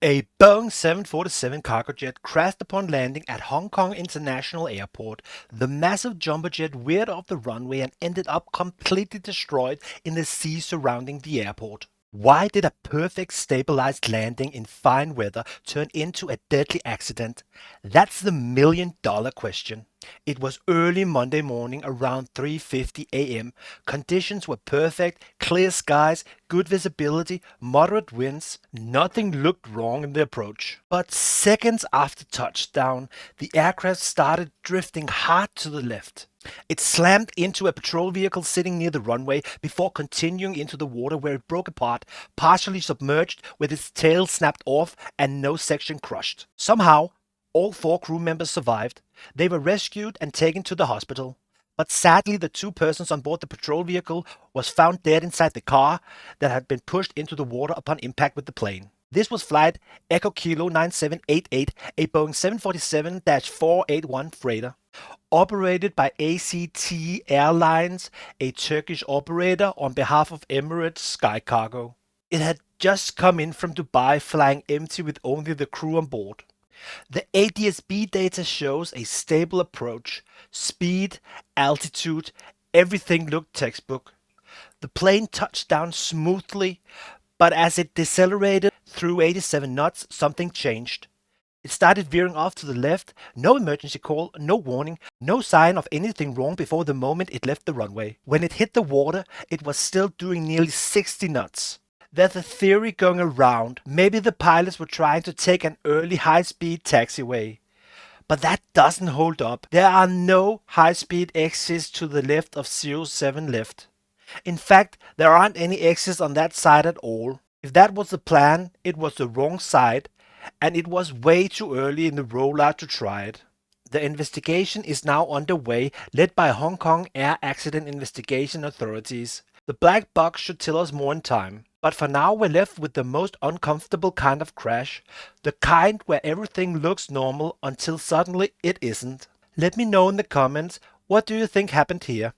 A Boeing 747 cargo jet crashed upon landing at Hong Kong International Airport. The massive jumbo jet veered off the runway and ended up completely destroyed in the sea surrounding the airport. Why did a perfect stabilized landing in fine weather turn into a deadly accident? That's the million-dollar question. It was early Monday morning around 3:50 a.m. Conditions were perfect, clear skies, good visibility, moderate winds. Nothing looked wrong in the approach. But seconds after touchdown, the aircraft started drifting hard to the left. It slammed into a patrol vehicle sitting near the runway before continuing into the water, where it broke apart, partially submerged with its tail snapped off and no section crushed. Somehow, all 4 crew members survived. They were rescued and taken to the hospital. But sadly, the 2 persons on board the patrol vehicle was found dead inside the car that had been pushed into the water upon impact with the plane. This was flight Echo Kilo 9788, a Boeing 747-481 freighter, operated by ACT Airlines, a Turkish operator on behalf of Emirates SkyCargo. It had just come in from Dubai, flying empty with only the crew on board. The ADS-B data shows a stable approach, speed, altitude, everything looked textbook. The plane touched down smoothly, but as it decelerated through 87 knots, something changed. It started veering off to the left, no emergency call, no warning, no sign of anything wrong before the moment it left the runway. When it hit the water, it was still doing nearly 60 knots. There's a theory going around, maybe the pilots were trying to take an early high-speed taxiway. But that doesn't hold up. There are no high-speed exits to the left of 07 left. In fact, there aren't any exits on that side at all. If that was the plan, it was the wrong side, and it was way too early in the rollout to try it. The investigation is now underway, led by Hong Kong Air Accident Investigation Authorities. The black box should tell us more in time. But for now, we're left with the most uncomfortable kind of crash, the kind where everything looks normal until suddenly it isn't. Let me know in the comments, what do you think happened here?